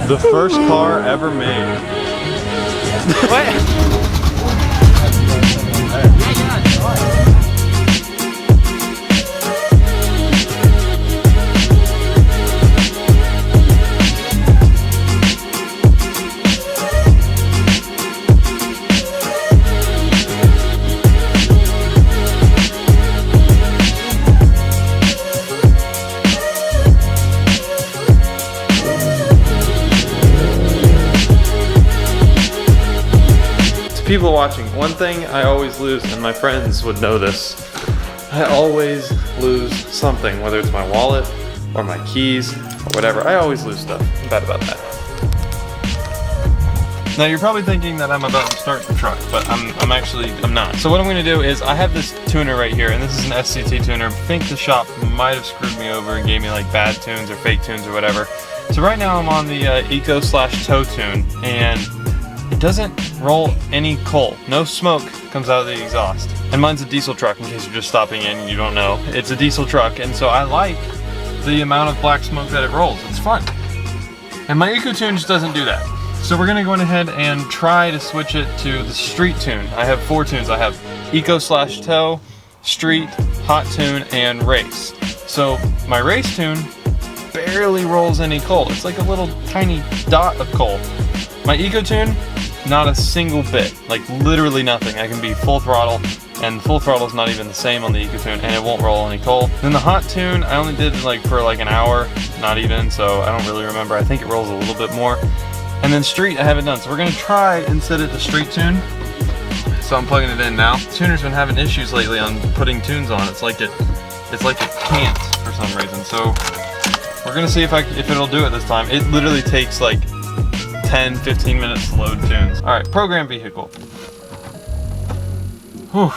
The first car ever made. What? People watching, one thing I always lose, and my friends would know this, I always lose something, whether it's my wallet or my keys or whatever. I always lose stuff. I'm bad about that. Now you're probably thinking that I'm about to start the truck, but I'm not. So what I'm gonna do is I have this tuner right here, and this is an SCT tuner. I think the shop might have screwed me over and gave me like bad tunes or fake tunes or whatever. So right now I'm on the Eco/Tow tune, and it doesn't roll any coal. No smoke comes out of the exhaust. And mine's a diesel truck, in case you're just stopping in and you don't know. It's a diesel truck, and so I like the amount of black smoke that it rolls. It's fun. And my EcoTune just doesn't do that. So we're gonna go ahead and try to switch it to the street tune. I have 4 tunes. I have Eco/Tow, street, hot tune, and race. So my race tune barely rolls any coal. It's like a little tiny dot of coal. My EcoTune, not a single bit, like literally nothing. I can be full throttle, and full throttle is not even the same on the EcoTune, and it won't roll any coal. Then the hot tune, I only did like for like an hour, not even, so I don't really remember. I think it rolls a little bit more. And then street, I haven't done, so we're gonna try and set it to street tune. So I'm plugging it in now. The tuner's been having issues lately on putting tunes on. It's like it can't for some reason. So we're gonna see if it'll do it this time. It literally takes like 10-15 minutes to load tunes. All right, program vehicle. Whew.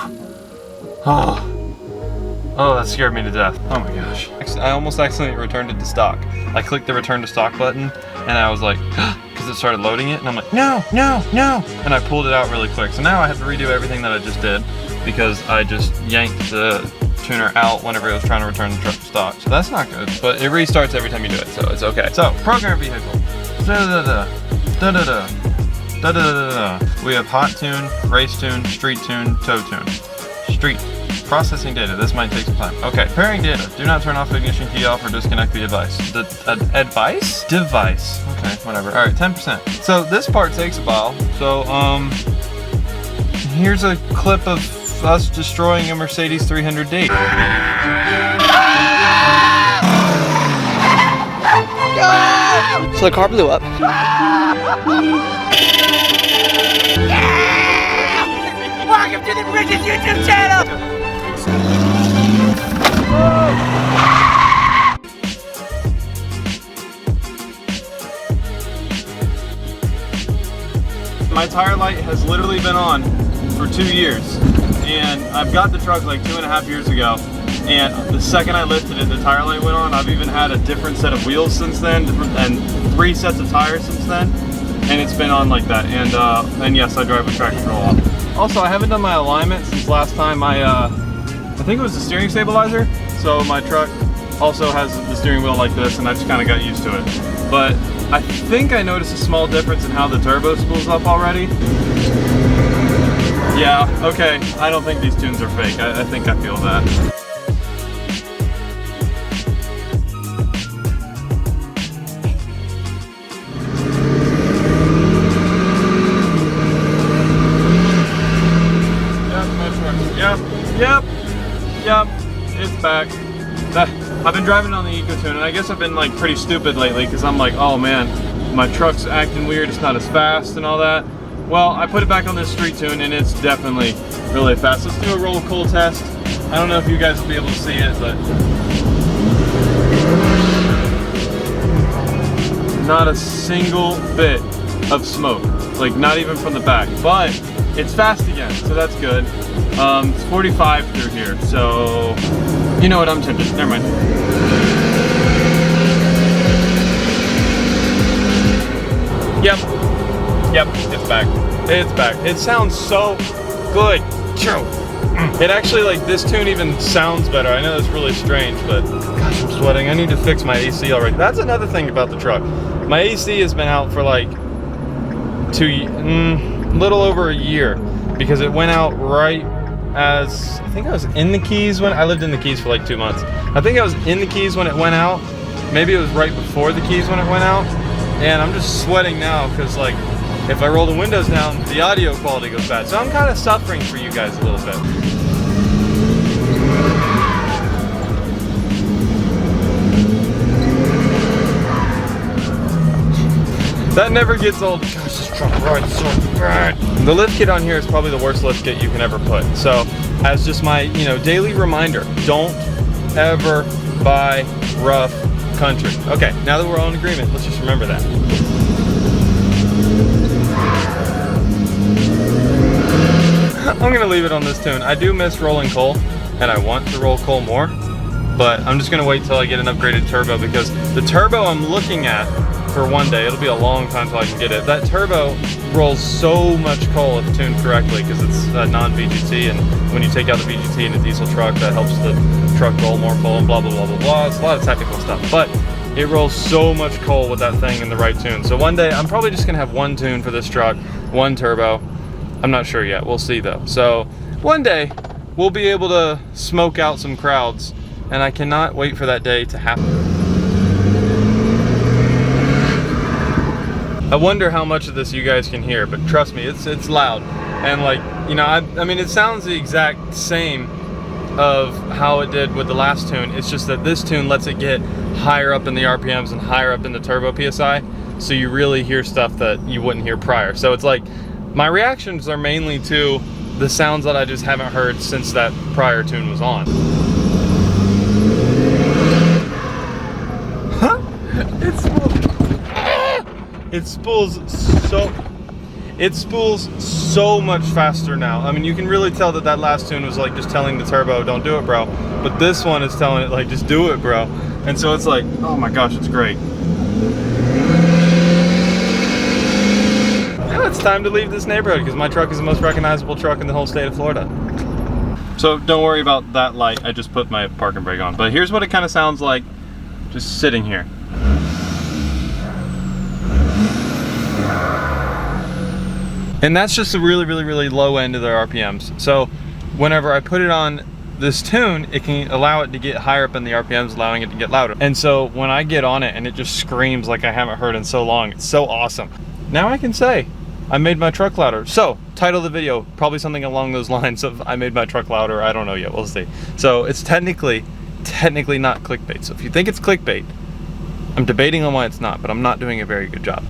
Oh, that scared me to death. Oh my gosh. I almost accidentally returned it to stock. I clicked the return to stock button, and I was like, because it started loading it, and I'm like, no, no, no. And I pulled it out really quick. So now I have to redo everything that I just did, because I just yanked the tuner out whenever it was trying to return the truck to stock. So that's not good, but it restarts every time you do it, so it's okay. So, program vehicle. We have hot tune, race tune, street tune, tow tune. Street. Processing data. This might take some time. Okay. Pairing data. Do not turn off the ignition key off or disconnect the device. Advice? Device. Okay, whatever. Alright, 10%. So this part takes a while. So, here's a clip of us destroying a Mercedes 300D. So the car blew up. Welcome to the Bridges YouTube channel! My tire light has literally been on for 2 years, and I've got the truck like 2.5 years ago, and the second I lifted it, the tire light went on. I've even had a different set of wheels since then, and 3 sets of tires since then, and it's been on like that. And yes, I drive with traction control off. Also, I haven't done my alignment since last time. I think it was the steering stabilizer. So my truck also has the steering wheel like this, and I just kind of got used to it. But I think I noticed a small difference in how the turbo spools up already. Yeah, okay, I don't think these tunes are fake. I think I feel that. Yep, it's back. I've been driving on the EcoTune, and I guess I've been like pretty stupid lately, because I'm like, oh man, my truck's acting weird, it's not as fast and all that. Well, I put it back on this street tune, and it's definitely really fast. Let's do a roll coal test. I don't know if you guys will be able to see it, but not a single bit of smoke, like not even from the back. But it's fast again, so that's good. It's 45 through here, so you know what, I'm tempted. Never mind. Yep, it's back. It's back. It sounds so good. It actually, like, this tune even sounds better. I know it's really strange, but gosh, I'm sweating. I need to fix my AC already. That's another thing about the truck. My AC has been out for like little over a year, because it went out right as, I think I was in the Keys when I lived in the Keys for like 2 months. I think I was in the Keys when it went out. Maybe it was right before the Keys when it went out. And I'm just sweating now because, like, if I roll the windows down, the audio quality goes bad. So I'm kind of suffering for you guys a little bit. That never gets old. Gosh, this truck rides so bad. The lift kit on here is probably the worst lift kit you can ever put. So, as just my, daily reminder, don't ever buy rough country. Okay, now that we're all in agreement, let's just remember that. I'm gonna leave it on this tune. I do miss rolling coal, and I want to roll coal more, but I'm just gonna wait till I get an upgraded turbo, because the turbo I'm looking at for one day, it'll be a long time till I can get it. That turbo rolls so much coal if tuned correctly, because it's non-VGT, and when you take out the VGT in a diesel truck, that helps the truck roll more coal and blah blah blah blah blah. It's a lot of technical stuff, but it rolls so much coal with that thing in the right tune. So one day I'm probably just gonna have one tune for this truck, one turbo. I'm not sure yet, we'll see though. So one day we'll be able to smoke out some crowds, and I cannot wait for that day to happen. I wonder how much of this you guys can hear, but trust me, it's loud. And like, I mean, it sounds the exact same of how it did with the last tune. It's just that this tune lets it get higher up in the RPMs and higher up in the turbo PSI, so you really hear stuff that you wouldn't hear prior. So it's like, my reactions are mainly to the sounds that I just haven't heard since that prior tune was on. It spools so much faster now. I mean, you can really tell that last tune was like just telling the turbo, don't do it, bro. But this one is telling it like, just do it, bro. And so it's like, oh my gosh, it's great. Now it's time to leave this neighborhood, because my truck is the most recognizable truck in the whole state of Florida. So don't worry about that light. I just put my parking brake on. But here's what it kind of sounds like just sitting here. And that's just a really, really, really low end of their RPMs. So whenever I put it on this tune, it can allow it to get higher up in the RPMs, allowing it to get louder. And so when I get on it and it just screams like I haven't heard in so long, it's so awesome. Now I can say, I made my truck louder. So, title of the video, probably something along those lines of, I made my truck louder. I don't know yet, we'll see. So it's technically not clickbait. So if you think it's clickbait, I'm debating on why it's not, but I'm not doing a very good job.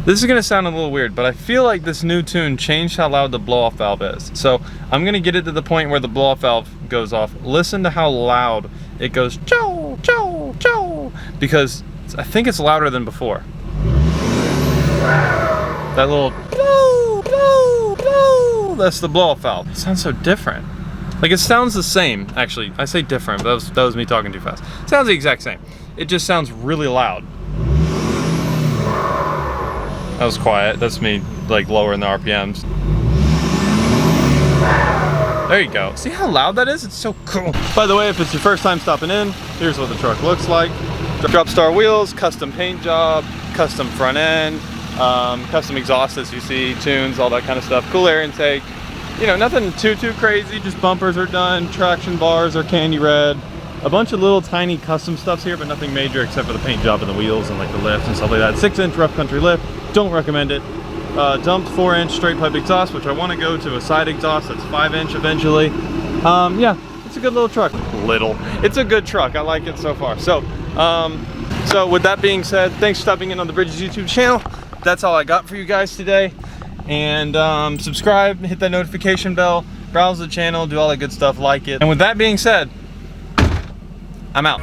This is gonna sound a little weird, but I feel like this new tune changed how loud the blow-off valve is. So I'm gonna get it to the point where the blow-off valve goes off. Listen to how loud it goes, chow, chow, chow, because I think it's louder than before. That little blow, blow, blow, that's the blow-off valve. It sounds so different. Like, it sounds the same, actually. I say different, but that was me talking too fast. It sounds the exact same. It just sounds really loud. That was quiet. That's me, like, lowering the RPMs. There you go. See how loud that is? It's so cool. By the way, if it's your first time stopping in, here's what the truck looks like. Drop star wheels, custom paint job, custom front end, custom exhaust as you see, tunes, all that kind of stuff. Cool air intake. Nothing too crazy. Just bumpers are done, traction bars are candy red. A bunch of little tiny custom stuffs here, but nothing major except for the paint job and the wheels and like the lift and stuff like that. 6-inch rough country lift. Don't recommend it. Dumped 4-inch straight pipe exhaust, which I want to go to a side exhaust that's 5-inch eventually. Yeah, it's a good little truck. It's a good truck. I like it so far. So with that being said, thanks for stopping in on the Bridges YouTube channel. That's all I got for you guys today. And subscribe, hit that notification bell, browse the channel, do all that good stuff, like it. And with that being said, I'm out.